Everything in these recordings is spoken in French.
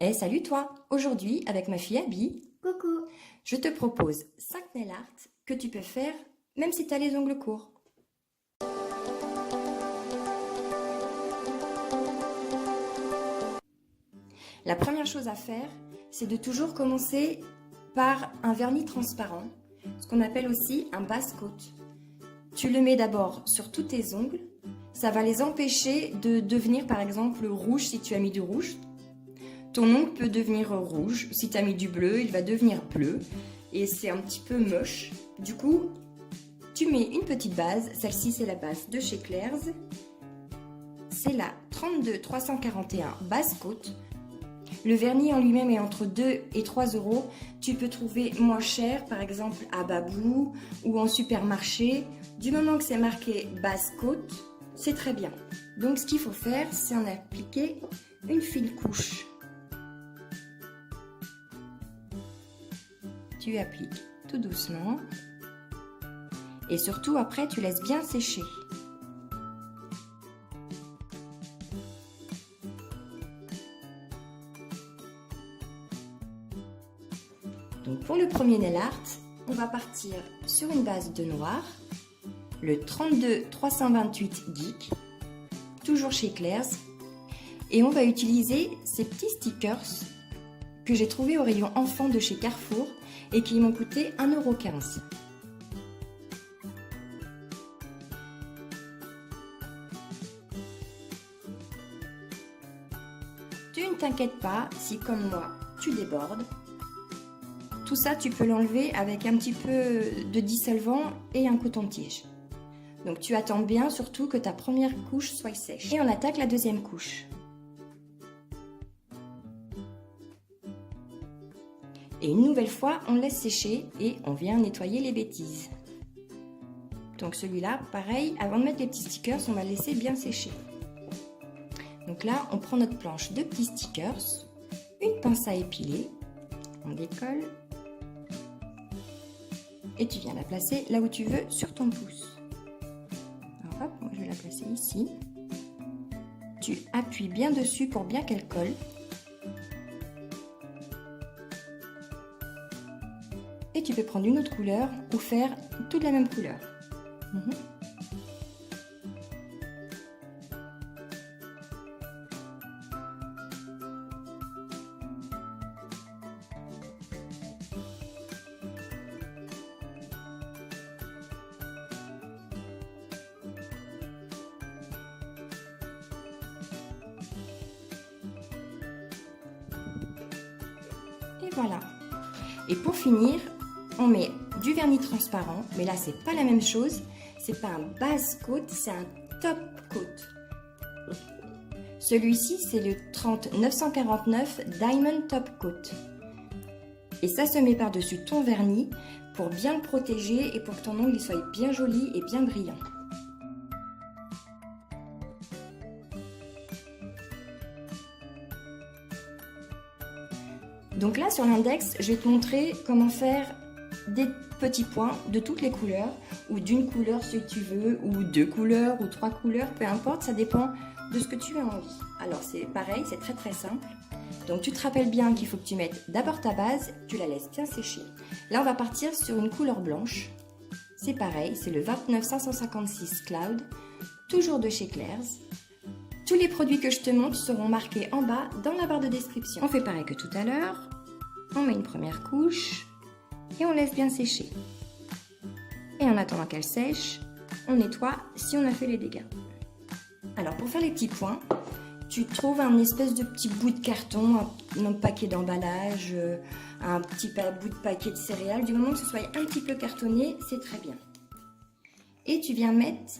Eh salut toi! Aujourd'hui, avec ma fille Abby, Coucou. je te propose 5 nail art que tu peux faire même si tu as les ongles courts. La première chose à faire, c'est de toujours commencer par un vernis transparent, ce qu'on appelle aussi un base coat. Tu le mets d'abord sur tous tes ongles, ça va les empêcher de devenir par exemple rouge si tu as mis du rouge. Ton ongle peut devenir rouge, si tu as mis du bleu, il va devenir bleu et c'est un petit peu moche. Du coup, tu mets une petite base, celle-ci c'est la base de chez Claire's. C'est la 32 341 base coat. Le vernis en lui-même est entre 2 et 3 euros. Tu peux trouver moins cher, par exemple à Babou ou en supermarché. Du moment que c'est marqué base coat, c'est très bien. Donc ce qu'il faut faire, c'est en appliquer une fine couche. Tu appliques tout doucement. Et surtout après, tu laisses bien sécher. Donc pour le premier nail art, on va partir sur une base de noir, le 32 328 Geek, toujours chez Claire's, et on va utiliser ces petits stickers que j'ai trouvés au rayon enfant de chez Carrefour et qui m'ont coûté 1,15 €. Tu ne t'inquiètes pas si comme moi tu débordes. Tout ça, tu peux l'enlever avec un petit peu de dissolvant et un coton-tige. Donc tu attends bien surtout que ta première couche soit sèche. Et on attaque la deuxième couche. Et une nouvelle fois, on laisse sécher et on vient nettoyer les bêtises. Donc celui-là, pareil, avant de mettre les petits stickers, on va le laisser bien sécher. Donc là, on prend notre planche de petits stickers, une pince à épiler, on décolle. Et tu viens la placer là où tu veux sur ton pouce. Alors hop, moi je vais la placer ici. Tu appuies bien dessus pour bien qu'elle colle. Et tu peux prendre une autre couleur ou faire toute la même couleur. Et voilà. Et pour finir, on met du vernis transparent, mais là c'est pas la même chose. C'est pas un base coat, c'est un top coat. Celui-ci c'est le 30 949 Diamond Top Coat. Et ça se met par-dessus ton vernis pour bien le protéger et pour que ton ongle soit bien joli et bien brillant. Donc là sur l'index, je vais te montrer comment faire des petits points de toutes les couleurs, ou d'une couleur si tu veux, ou 2 couleurs, ou 3 couleurs, peu importe, ça dépend de ce que tu as envie. Alors c'est pareil, c'est très simple. Donc tu te rappelles bien qu'il faut que tu mettes d'abord ta base, tu la laisses bien sécher. Là on va partir sur une couleur blanche. C'est pareil, c'est le 29 556 Cloud, toujours de chez Claire's. Tous les produits que je te montre seront marqués en bas dans la barre de description. On fait pareil que tout à l'heure. On met une première couche et on laisse bien sécher. Et en attendant qu'elle sèche, on nettoie si on a fait les dégâts. Alors pour faire les petits points, tu trouves un espèce de petit bout de carton, un paquet d'emballage, un petit bout de paquet de céréales. Du moment que ce soit un petit peu cartonné, c'est très bien. Et tu viens mettre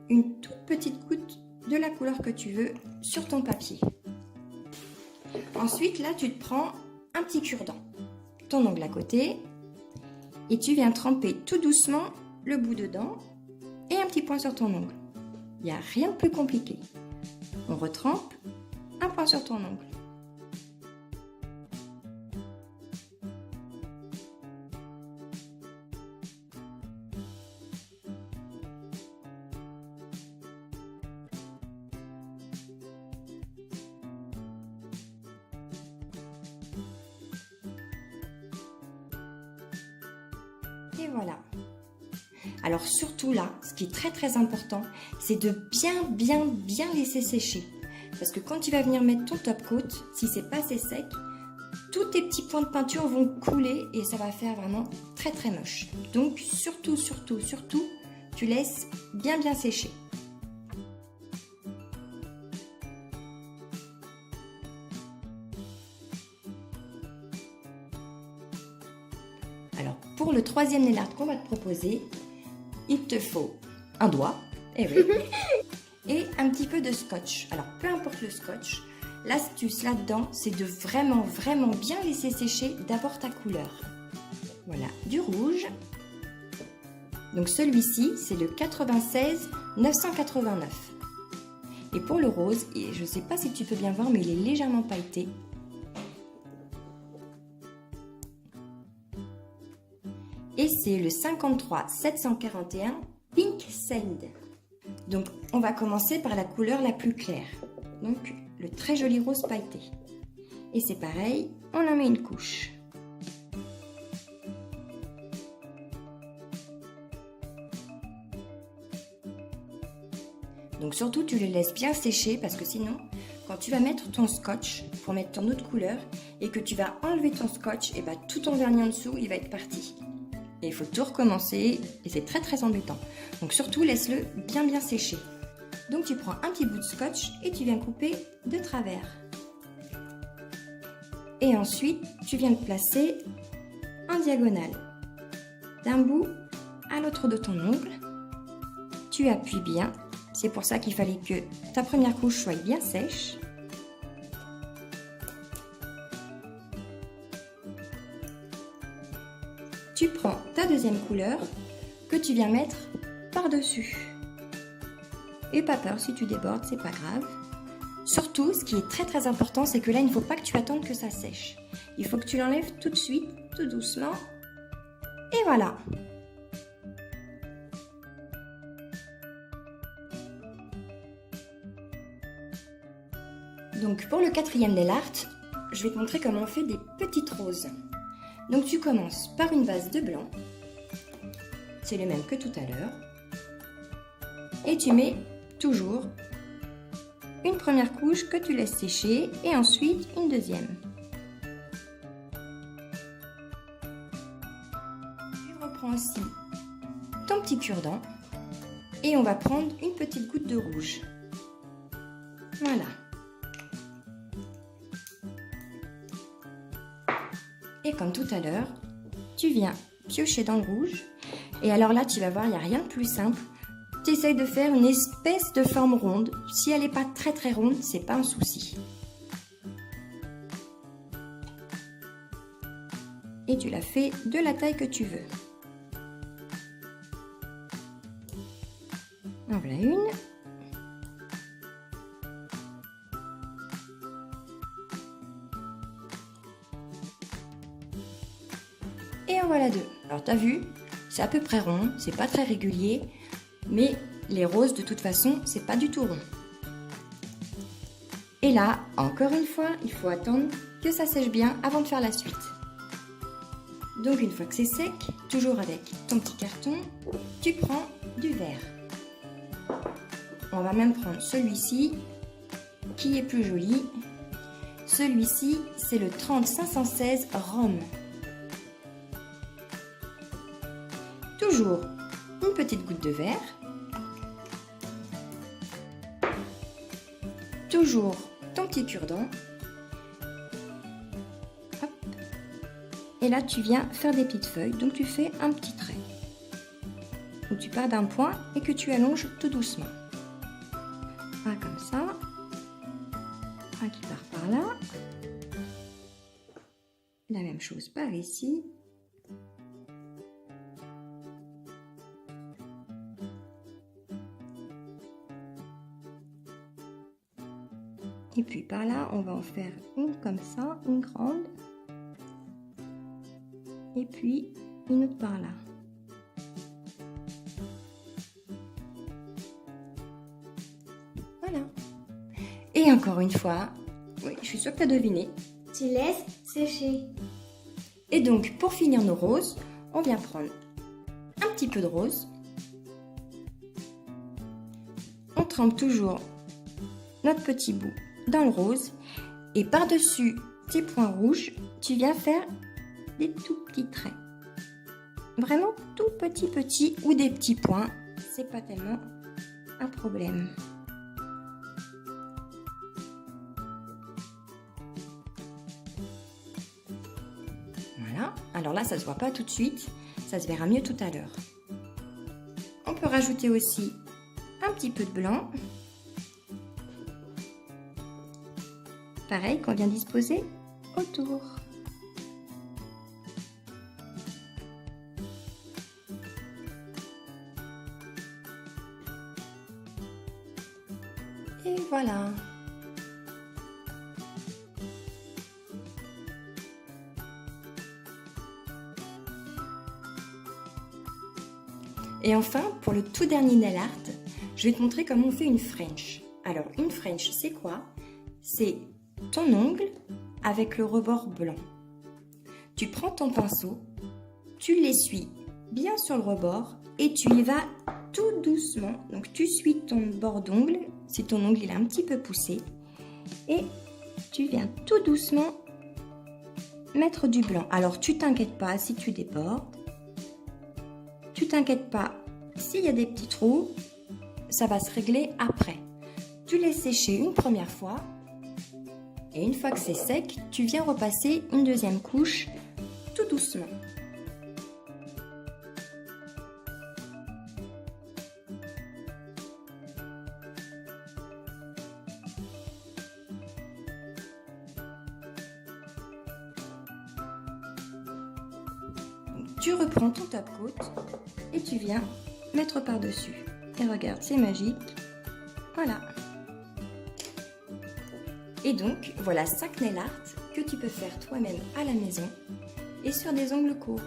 une toute petite goutte de la couleur que tu veux sur ton papier. Ensuite, là, tu te prends un petit cure-dent, ton ongle à côté, et tu viens tremper tout doucement le bout dedans et un petit point sur ton ongle. Il n'y a rien de plus compliqué. On retrempe, un point sur ton ongle. Et voilà. Alors surtout là, ce qui est très important, c'est de bien laisser sécher. Parce que quand tu vas venir mettre ton top coat, si c'est pas assez sec, tous tes petits points de peinture vont couler et ça va faire vraiment très moche. Donc surtout, tu laisses bien sécher. Alors pour le troisième nail art qu'on va te proposer, il te faut un doigt, et un petit peu de scotch. Alors peu importe le scotch, l'astuce là-dedans, c'est de vraiment bien laisser sécher d'abord ta couleur. Voilà, du rouge. Donc celui-ci, c'est le 96 989. Et pour le rose, et je ne sais pas si tu peux bien voir, mais il est légèrement pailleté. Et c'est le 53 741 Pink Sand. Donc on va commencer par la couleur la plus claire. Donc le très joli rose pailleté. Et c'est pareil, on en met une couche. Donc surtout tu les laisses bien sécher parce que sinon, quand tu vas mettre ton scotch pour mettre ton autre couleur et que tu vas enlever ton scotch, et bah tout ton vernis en dessous il va être parti. Et il faut tout recommencer et c'est très embêtant. Donc surtout laisse-le bien sécher. Donc tu prends un petit bout de scotch et tu viens couper de travers. Et ensuite tu viens de placer en diagonale d'un bout à l'autre de ton ongle. Tu appuies bien. C'est pour ça qu'il fallait que ta première couche soit bien sèche. Tu prends ta deuxième couleur que tu viens mettre par-dessus. Et pas peur, si tu débordes, c'est pas grave. Surtout, ce qui est très important, c'est que là, il ne faut pas que tu attendes que ça sèche. Il faut que tu l'enlèves tout de suite, tout doucement. Et voilà. Donc pour le quatrième nail art, je vais te montrer comment on fait des petites roses. Donc tu commences par une base de blanc, c'est le même que tout à l'heure, et tu mets toujours une première couche que tu laisses sécher et ensuite une deuxième. Tu reprends aussi ton petit cure-dent et on va prendre une petite goutte de rouge. Voilà. Et comme tout à l'heure, tu viens piocher dans le rouge. Et alors là, tu vas voir, il n'y a rien de plus simple. Tu essayes de faire une espèce de forme ronde. Si elle n'est pas très ronde, c'est pas un souci. Et tu la fais de la taille que tu veux. En voilà une. Et en voilà deux. Alors t'as vu, c'est à peu près rond, c'est pas très régulier, mais les roses de toute façon, c'est pas du tout rond. Et là, encore une fois, il faut attendre que ça sèche bien avant de faire la suite. Donc une fois que c'est sec, toujours avec ton petit carton, tu prends du vert. On va même prendre celui-ci, qui est plus joli. Celui-ci, c'est le 30516 Rome. Toujours une petite goutte de vert. Toujours ton petit cure-dent. Hop. Et là, tu viens faire des petites feuilles. Donc, tu fais un petit trait. Donc, tu pars d'un point et que tu allonges tout doucement. Un comme ça. Un qui part par là. La même chose par ici. Et puis par là, on va en faire une comme ça, une grande. Et puis une autre par là. Voilà. Et encore une fois, oui, je suis sûre que tu as deviné. Tu laisses sécher. Et donc, pour finir nos roses, on vient prendre petit peu de rose. On trempe toujours notre petit bout dans le rose et par-dessus tes points rouges, tu viens faire des tout petits traits. Vraiment tout petits ou des petits points, c'est pas tellement un problème. Voilà, alors là ça se voit pas tout de suite, ça se verra mieux tout à l'heure. On peut rajouter aussi un petit peu de blanc. Pareil qu'on vient disposer autour. Et voilà. Et enfin, pour le tout dernier nail art, je vais te montrer comment on fait une French. Alors, une French, c'est quoi? C'est ton ongle avec le rebord blanc. Tu prends ton pinceau, tu l'essuies bien sur le rebord et tu y vas tout doucement. Donc, tu suis ton bord d'ongle, si ton ongle il est un petit peu poussé, et tu viens tout doucement mettre du blanc. Alors, tu t'inquiètes pas si tu débordes. Tu t'inquiètes pas s'il y a des petits trous, ça va se régler après. Tu laisses sécher une première fois et une fois que c'est sec, tu viens repasser une deuxième couche tout doucement. Tu reprends ton top coat et tu viens mettre par-dessus. Et regarde, c'est magique. Voilà. Et donc, voilà 5 nail art que tu peux faire toi-même à la maison et sur des ongles courts.